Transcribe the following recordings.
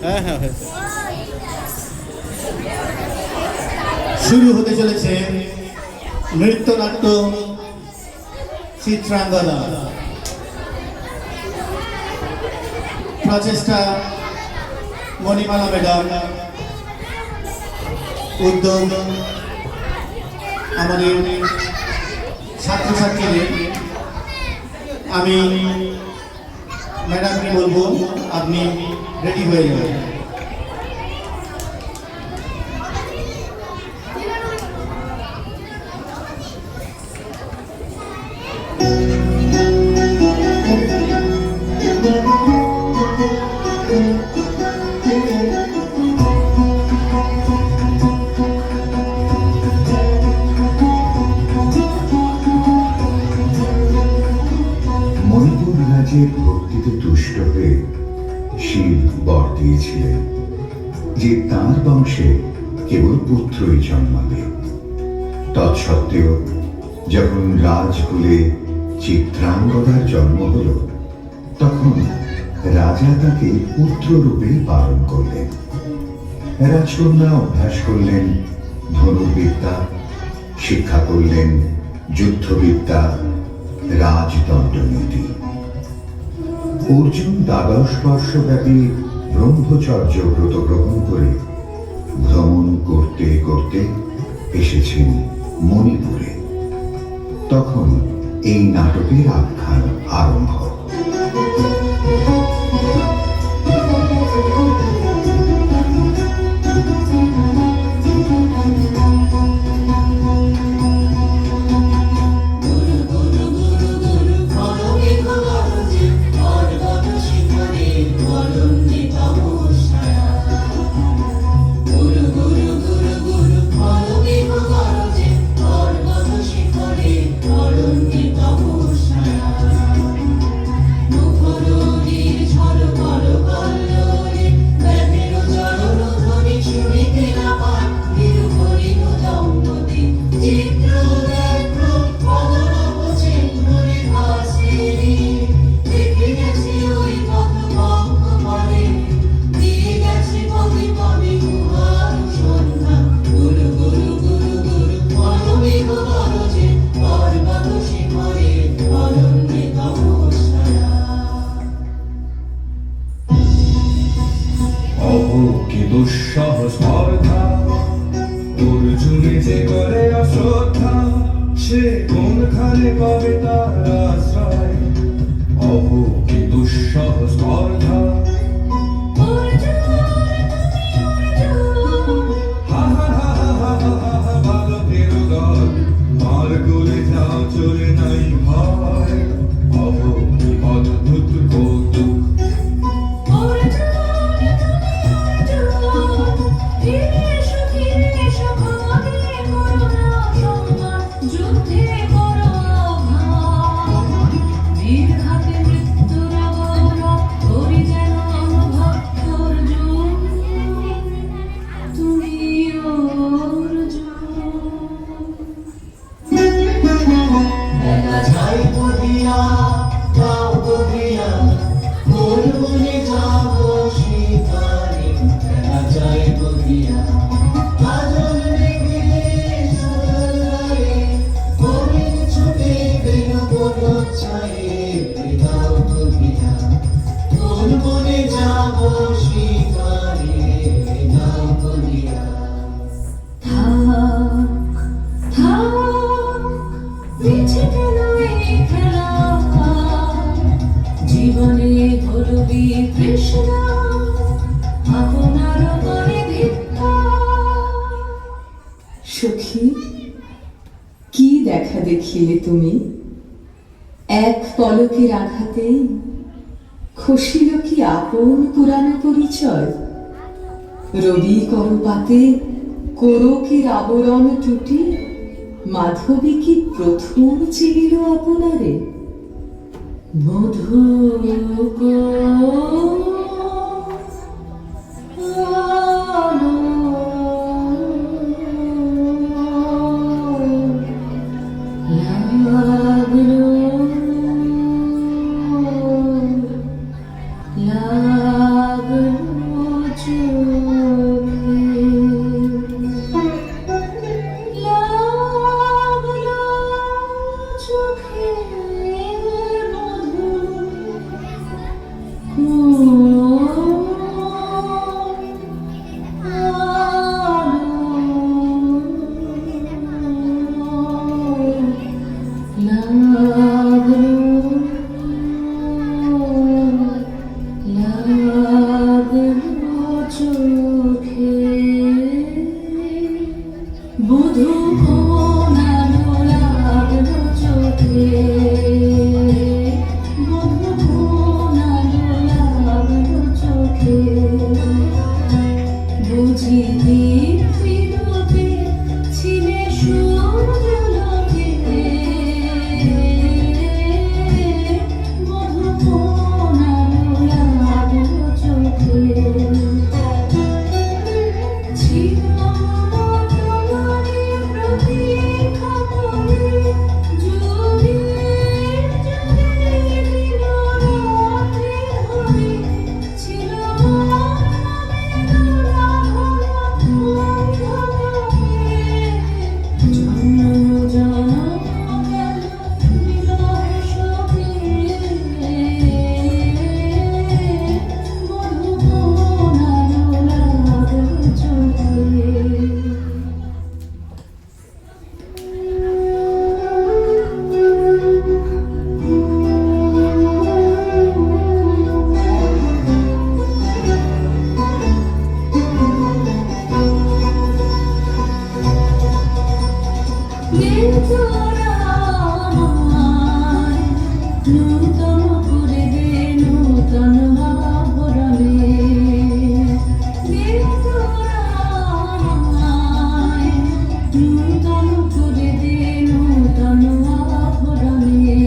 হ্যাঁ হ্যাঁ হয়েছে। শুরু হতে চলেছে নৃত্যনাট্য চিত্রাঙ্গনা। প্রচেষ্টা মণিমালা ম্যাডাম, উদ্যোগ আমাদের ছাত্রছাত্রীদের। আমি ম্যাডামকে বলবো আপনি রেডি হয়ে যাবেন। মণিপুর রাজ্যের ভক্তিতে তুষ্ট হয়ে শিব বর দিয়েছিলেন যে তাঁর বংশে কেবল পুত্রই জন্মাবে। তৎসত্ত্বেও যখন রাজকুলে চিত্রাঙ্গদার জন্ম হল, তখন রাজা তাকে পুত্ররূপে পালন করলেন। রাজকন্যা অভ্যাস করলেন ধনুর্বিদ্যা, শিক্ষা করলেন যুদ্ধবিদ্যা, রাজদণ্ডনীতি। অর্জুন দ্বাদশ বর্ষব্যাপী ব্রহ্মচর্য ব্রত গ্রহণ করে ভ্রমণ করতে করতে এসেছেন মণিপুরে। তখন এই নাটকের আখ্যান আরম্ভ। দুঃসহ স্পর্ধা অর্জুনে যে করে অশ্রদ্ধা, সে কোনখানে পাবে তার আশ্রয়? অহ কি দুঃসহ স্পর্ধা। বালকের দল মার গলে যাও, চলে নাই ভয়। অহ কি অদ্ভুত কৌতুক। জীবনে ধরবি কৃষ্ণ আপনার করে ভিক্ষা। সখী, কি দেখা দেখিলে তুমি? এক পলকের আঘাতে খসিল কি আপন পুরানো পরিচয়? রবি করপাতে কোরকের আবরণ টুটি মাধবী কি প্রথম চিনিল আপনারে? মধু লাগলো কোন আলো লাগলো চোখে, বধূ কোন আলো লাগলো চোখে, বুঝি দীপ্তিরূপে ছিলে সূর্যালোকে, বধূ কোন আলো লাগলো চোখে। ছিল তোমারই প্রতীক্ষা করে, যুগে যুগে দিন রাত্রি ধরে, ছিল জন্ম জন্ম গেল বিরহ শোকে, বধূ কোন আলো লাগলো চোখে। তোরা আমায় নূতন করে দে, নূতন আভরণে, তোরা আমায় নূতন করে দে, নূতন আভরণে।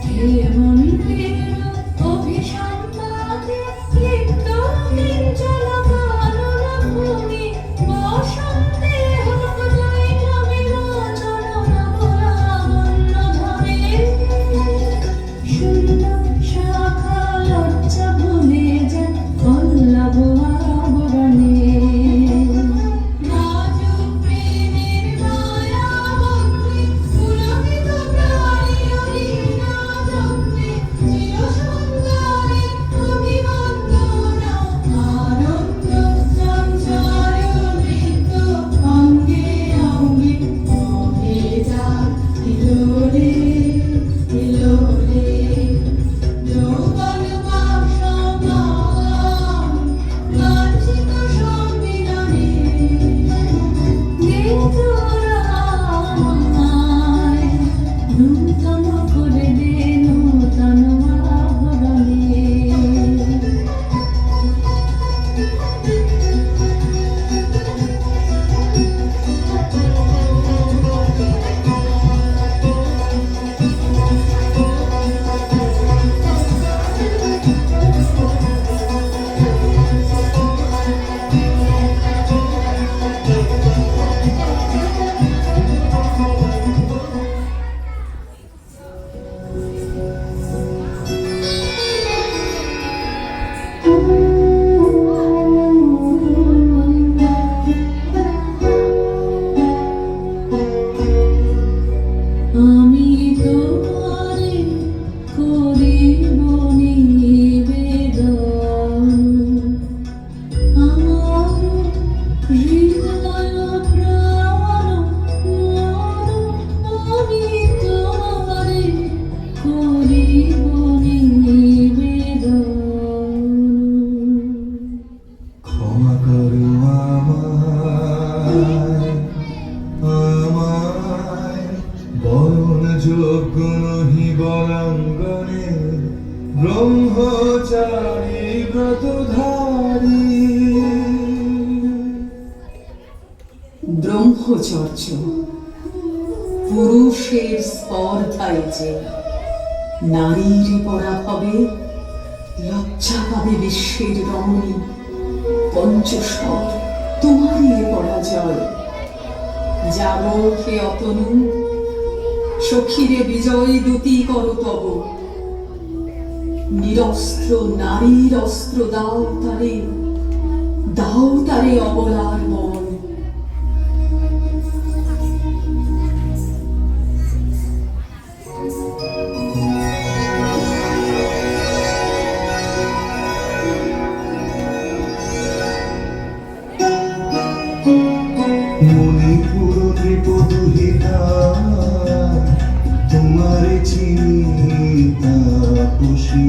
হেমন্তের অভিসম্পাতে লিপ্ত কিঞ্চন কানন ভূমি, বসন্তে হোক জয়িতা বিলোচন নবলাবণ্য ধরে, শূন্য শাখা লজ্জা ভুলে যায় পল্লব আবরণে। নাজুক প্রেমের মায়া বন্ধে পুলকিত প্রাণী অলিনা জন্মে, চিরসুন্দরী অভিবন্দনা, আনন্দ সঞ্চার নৃত্য অঙ্গে অঙ্গে মহেদা হিলোলে হিলোলে, যৌবন বাসমান লাঞ্ছিত সম্মিলনে, তোরা আমায় নূতন করে দে, নূতন আভরণে। আমি তোমারে করিব নিবেদন, আমার হৃদয় প্রাণ মন, আমি তোমারে করিব নিবেদন। ক্ষমা করো আমায়, আমায় বরণ যোগ্য নহি বরাঙ্গনে, ব্রহ্মচারী ব্রতধারী। ব্রহ্মচর্য পুরুষের স্পর্ধায় যে, নারীর পরাভবে লজ্জা পাবে বিশ্বের রমণী। পঞ্চস্বর তোমারই এ পরাজয়, যাব হে অতনু, সখীরে বিজয় দূতি কর তব। নিরস্ত্র নারীর অস্ত্র দাও তারে, দাও তারে অবলার বল। মণিপুর নৃপদুহিতা, তোমারে চিনি তাপসী,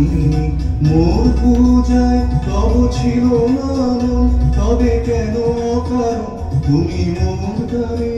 মোর পূজায় তব ছিল না মন, তবে কেন অকারণ তুমি মোর দ্বারে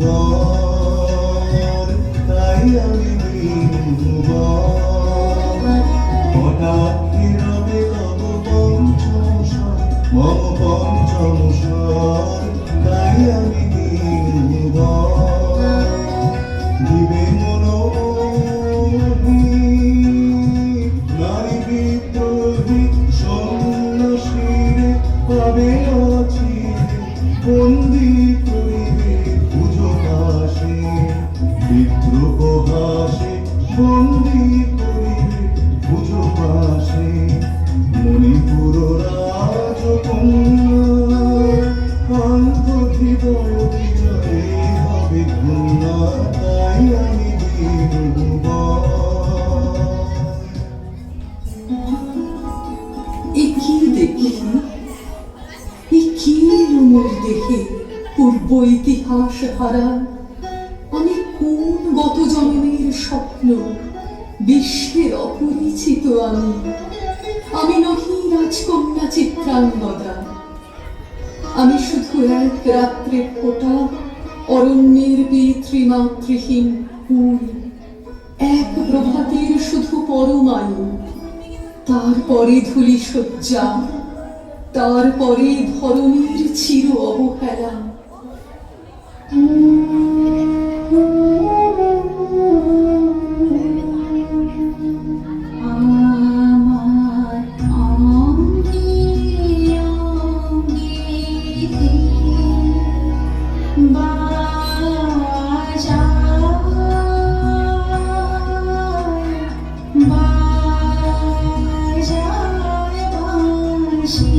বর, তাই আমি দিনু বর। কটাক্ষে রবে তব পঞ্চম স্বর, মম পঞ্চম স্বর, তাই আমি দিনু বর। দিবে মনোমোহী নারী বিদ্রোহী সন্ন্যাসীরে পাবে অচিরে, বন্দী করিবে পুজো পাশে। বিদ্রোহ হাসে বন্দী করিবে পুজো পাশে। মণিপুর রাজকন্যা অন্তর্হৃদয় বিজয়ে হবে ধন্য, তাই আমি দিনু বর। একি দেখি, একি মোর দেখে পূর্ব ইতিহাস হারা। আমি কোন গত জন্মের স্বপ্ন, বিশ্বের অপরিচিত আমি। আমি নহি রাজকন্যা চিত্রাঙ্গদা, আমি শুধু এক রাত্রের ফোঁটা অরণ্যের পিতৃমাতৃহীন ফুল। এক প্রভাতের শুধু পরমায়ু, তারপরে ধূলি শয্যা, তারপরে ধরণীর চির অবহেলা। আমার অঙ্গে অঙ্গে বাজায় বাঁশি।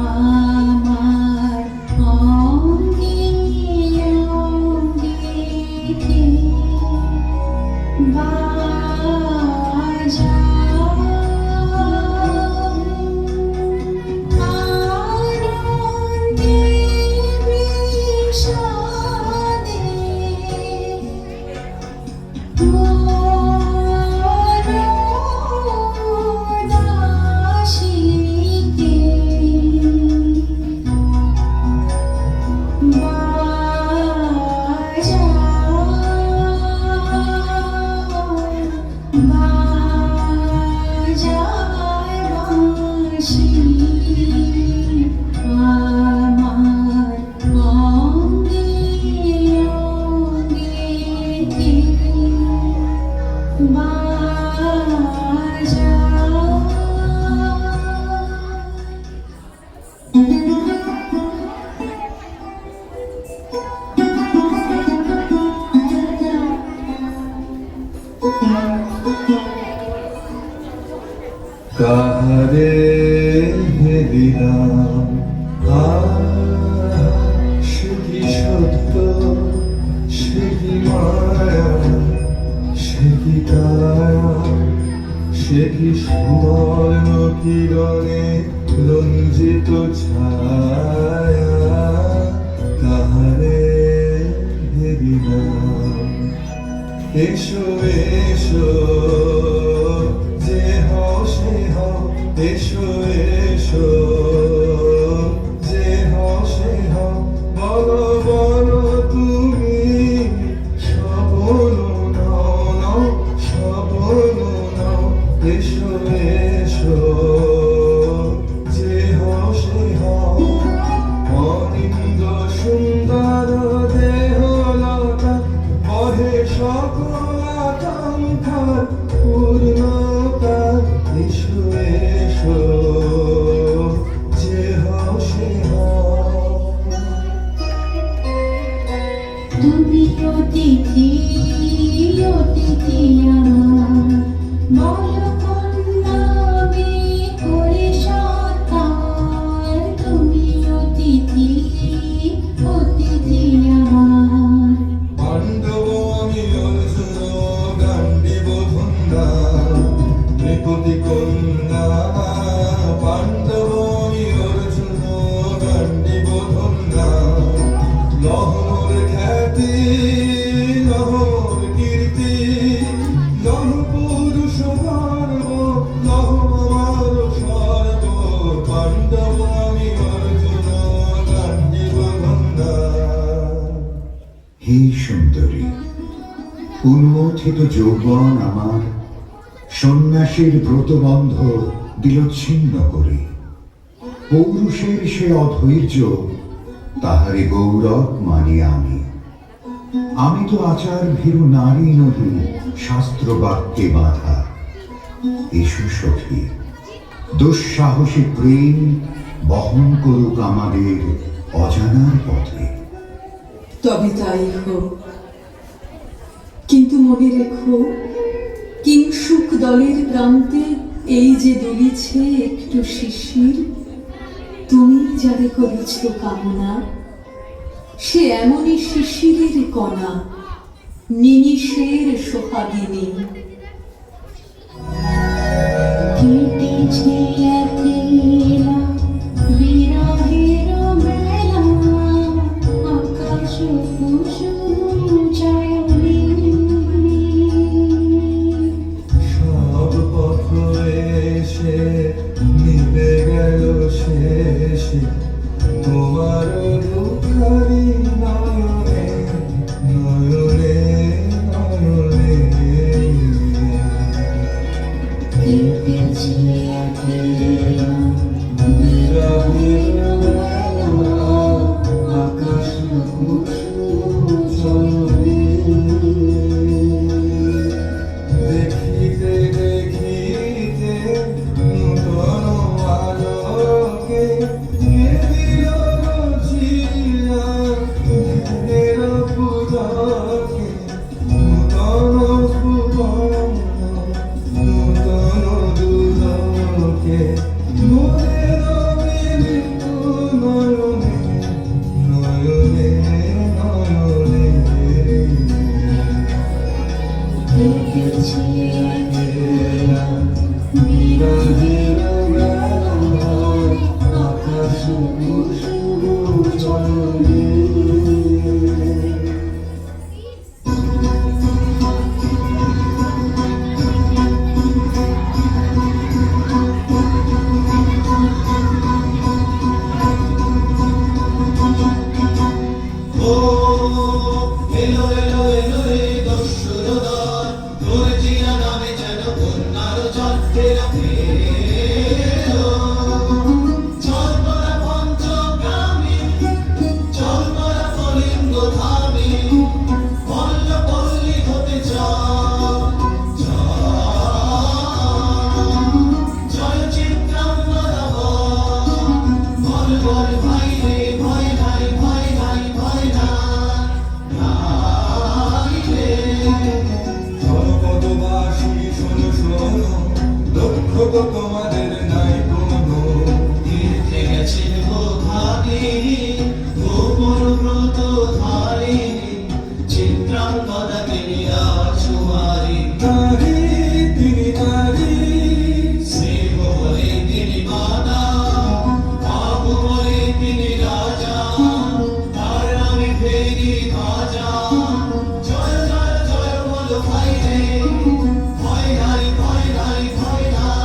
আমার অঙ্গে অঙ্গে আনন্দে বিষাদে মোর দাসীকে বাজায় বাঁশি। আমার অঙ্গে অঙ্গে কাহারে দিলাম সে কি সত্য, সে কি মায়া, সে কি কায়া, সে কি সুবর্ণ কিরণে রঞ্জিত ছায়া। কাহারে দিলাম এসো এসো যে হও সে হও, এসো এসো যে হও সে হও। বলো বলো তুমি সবল নাও নাও, সবল নাও। এসো এসো যে হও সে হও। অনিন্দ সুন্দর দেহলতা বহে সকল আকাঙ্ক্ষার পূর্ণতা। এসো এসো যে হও সে হও। তুমি অতিথি অতিথি আমার, বলো কন্যা আমি করি সৎকার। তুমি অতিথি অতিথি আমার, পাণ্ডব আমি অর্জুন গান্ডীব ধন্দা নৃপতি কন্যা। পাণ্ডব আমি অর্জুন গান্ডীব ধন্দা। লহর খ্যাতি লহর কীর্তি, লহ পুরুষ গর্ব, লহ আমার সর্ব। পাণ্ডব আমি অর্জুন গান্ডীব ধন্দা। হে সুন্দরী, উন্মথিত যৌবন আমার সন্ন্যাসীর ব্রতবন্ধ দিল ছিন্ন করে। পৌরুষের সে অধৈর্য, তাহারে গৌরব মানি আমি। আমি তো আচার ভীরু নারী নদী, শাস্ত্র বাক্যে বাধা। এসো সখী, দুঃসাহসী প্রেম বহন করুক আমাদের অজানার পথে। তবে তাই হোক, কিন্তু মনে রেখো, কিংসুক দলের প্রান্তে এই যে দুলিছে একটু শিশির, তুমি যারে করেছ কামনা, সে এমনই শিশিরের কণা, নিমিষের সোহাগিনী। কেটেছে একলা বিরহের মেলা, আকাশ কুসুম চয়নে। সব পথ এসে মিটে গেল শেষে তোমার দুঃখারি নয়নে নয়নে নয়নে। কেটেছে একলা বিরহের মেলা, আকাশ কুসুম চয়নে। দেখিতে দেখিতে নূতন আলোকে কে দিল রচিয়া ধ্যানের পুলকে। নূতন ভুবন নূতন দুলকে মোদের মিলিত নয়নে নয়নে নয়নে। কেটেছে একলা বিরহের মেলা, আকাশ কুসুম চয়নে। ও এলো এলো এলো রে দস্যুরদল, তোর জিয়া নামে যেন কন্যার জল। ফেরা ফেরো, চল তোরা পঞ্চগ্রামে, চল তোরা কলিঙ্গ ধামে, পল্ল পল্লী হতে চল চল। জয় চিত্রাঙ্গদা বল বল ভাই রে ভয় নাই ভয় নাই ভয় নাই রে। জনপদবাসী শোনো শোনো, লক্ষ্য তো তোমাদের নাই কোনো। তীর্থে গেছেন বোধারিণী, গোপন ব্রত ধারিণী, চিত্রাঙ্গদা তিনি রাজকুমারী। নারী তিনি নারী, স্নেহ বলে তিনি মাতা, পাপ বলে তিনি রাজা, তার নামে ফেরি ধ্বজা। জয় জয় জয় বল ভাই রে, ভয় নাই ভয় নাই ভয় নাই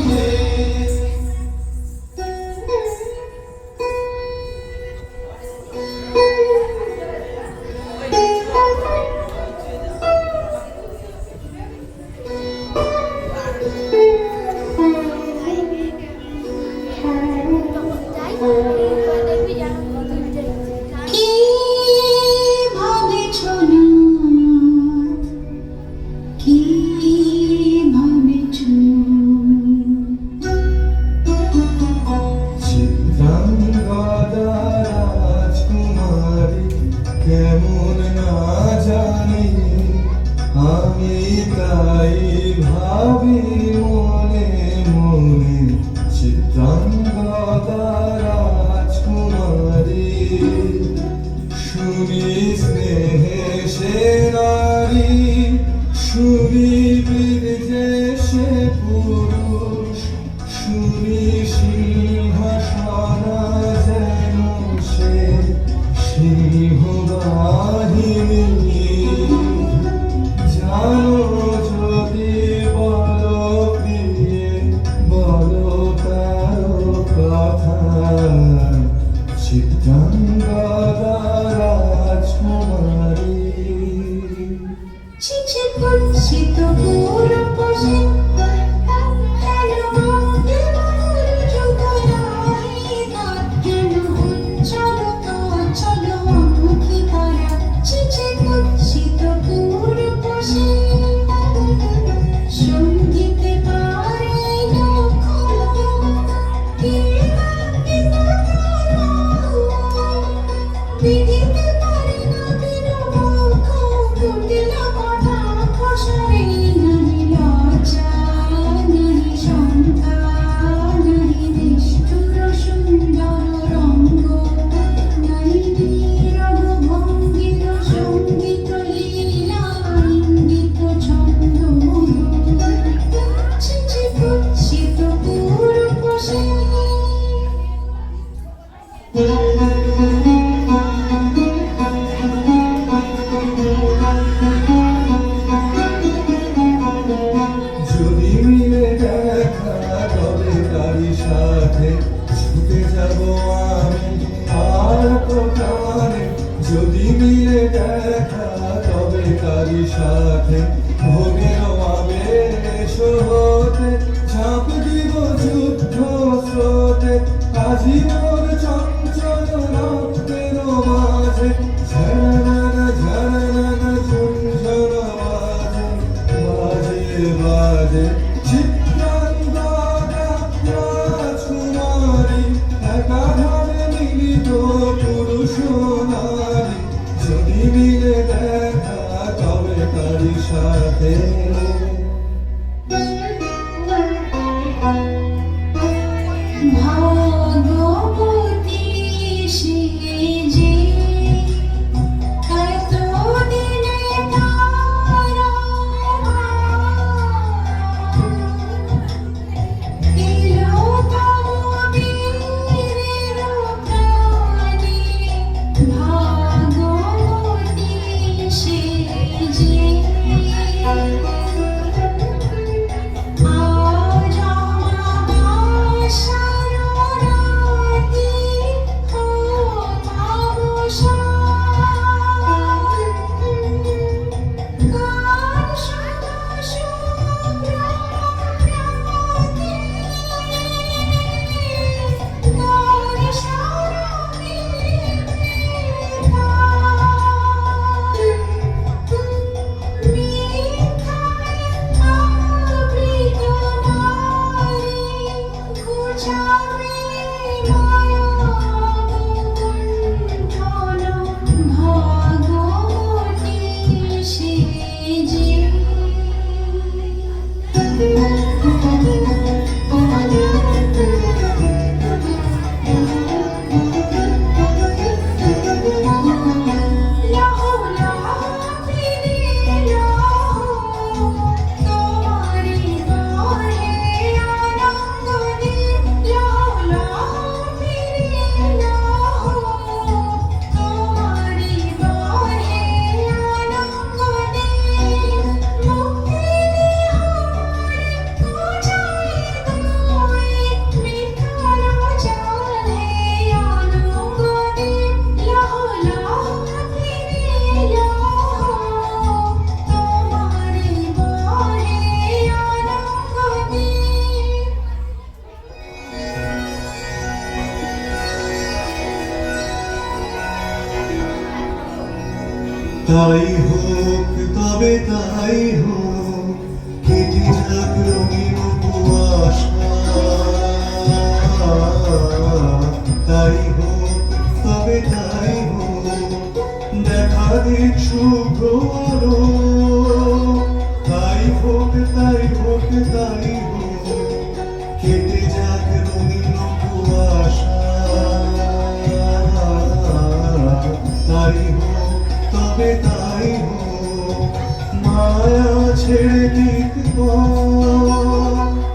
রে। কি ভাবেছ না, কি ভাবেছ? চিত্রাঙ্গদা রাজকুমারী কেমন না জানি, আমি তাই ভাবি মনে মনে। চিত্রাঙ্গদা রাজকুমারী, শুনি স্নেহে সে নারী, শুনি বীর্যে সে পুরুষ, শুনি সিংহাসনা যেন সে সিংহবাহিনী। বিধিতে পারে না বিনা পক্ষ কুটিল কথা প্রসারে নাহি লজ্জা নাহি শঙ্কা নাহি নিষ্ঠুর সুন্দর রঙ্গ নাহি নীরব ভঙ্গির সঙ্গীত লীলা ইঙ্গিত ছন্দ ছিছি কুৎসিত পূর্ব সে যদি মিলে দেখা তবে তারি সাথে ছুটে যাব আমি আর কোথানে। যদি মিলে দেখা তবে তারি সাথে ভোগের আবেশ হতে ঝাঁপ দিব যুদ্ধ স্রোতে আজি মোর চঞ্চল রক্তের মাঝে ঝরনা ঝরনা ঝুনঝুন বাজে বাজে চিত্রাঙ্গনা রাজকুমারী একাধারে মিলিত পুরুষ নারী। যদি মিলে দেখা তবে তারি সাথে ভগবতী সেজে এতদিনে তারা এলো তমবীরের প্রাণে ভগবতী সেজে আজ আমার সারারাতি অমাবস্যা গান সদা শুভ্রমতি গান সারণী মিথ্যায় আবৃত নারী ঘুচাবে মায়া গুণ্ঠন ভগবতী সেজে লাহো লাহো ফিরে লাহো তোমারি বহে আনন্দে লাহো লাহো ফিরে লাহো তোমারি বহে আনন্দে মুক্তির হারে কোজাই দোয়ে মিঠার জালে আনন্দে লাহো লাহো ফিরে লাহো তোমারি বহে আনন্দে তাই হোক তবে তাই হোক কেটে যাক রঙিন কুয়াশা। তাই হোক তবে তাই হোক দেখা দিক শুভ্র আলো। তাই হোক তাই হোক তাই হোক কেটে যাক রঙিন কুয়াশা। তাই হোক তবে তাই হোক মায়া ছেড়ে দিক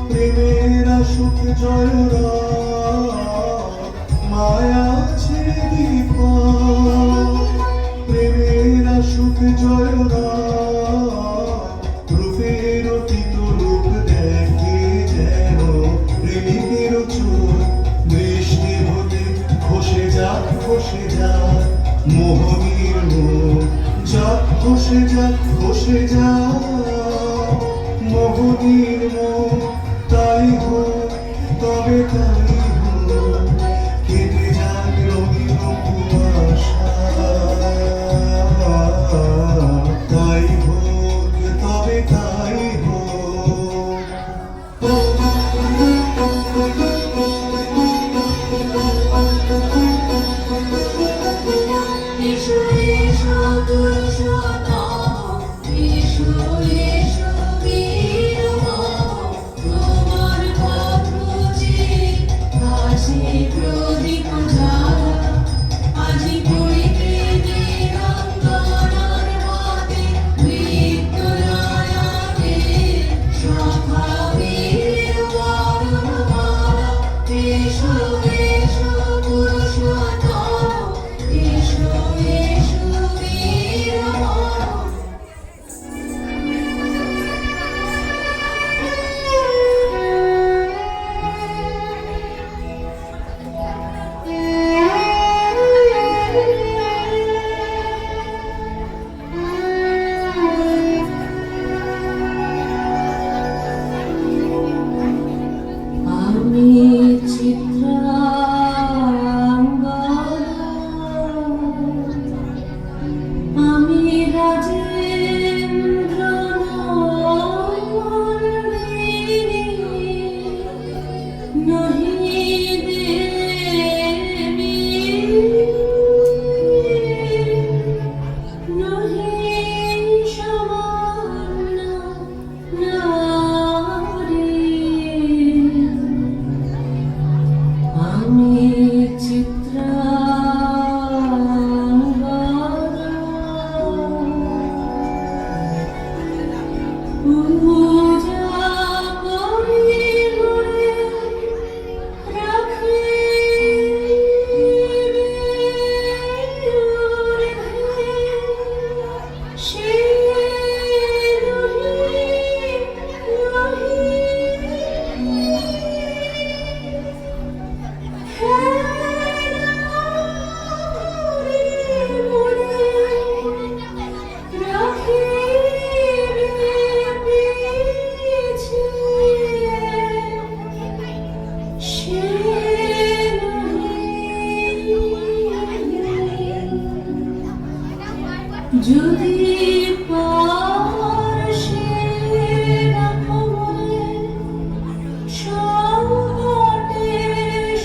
প্রেমের সুখ জয়রা। মায়া ছেড়ে দিক প্রেমের সুখ জয়রা। রূপের অতীত রূপ দেখে যেন প্রেমিকের চোখ বৃষ্টি হতে খসে যাক মোহনীর মুখ যাক খসে যাক মোহনীর মুখ। তাই হোক তবে তাই হোক কেটে যাক রঙিন কুয়াশা। তাই হোক তবে তাই হোক। পুরুষোত্তম এসো এসো বীর মম তোমার পথ যে কাছে প্রদীপ জ্বালা আজি পড়িতে নিরন্তরার মতে মৃত্যুনায়কে স্বভাবীর বরণমালা এসো এসো পুরুষোত্তম এসো এসো বীর মম আমি চিত্রাঙ্গনা আমি রাজেন্দ্র নন্দিনী নহি দেবী নহি সামান্য নারী আমি চিত্রাঙ্গনা পূজা করি গড়ে রাখিবে সে যদি পারসে রাখো মনে সংকটে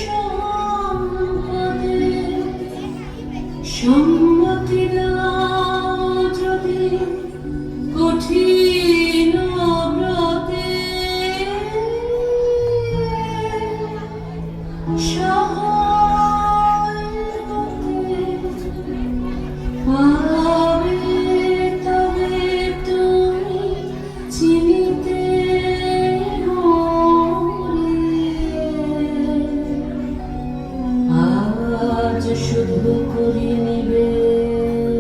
সম্পদে সম্মতি দাও যদি কঠিন ব্রতে সহায় হতে পাবে তবে তুমি চিনিতে মোরে আজ শুধু করি নিবেদন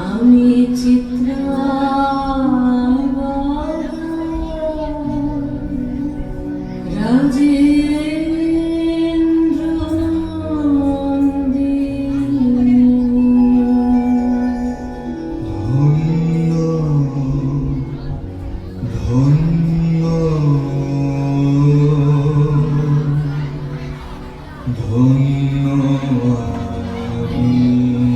আমি চিত্রাঙ্গনা রাজেন্দ্র নন্দিনী ধন্য ধন্য ধন্য আমি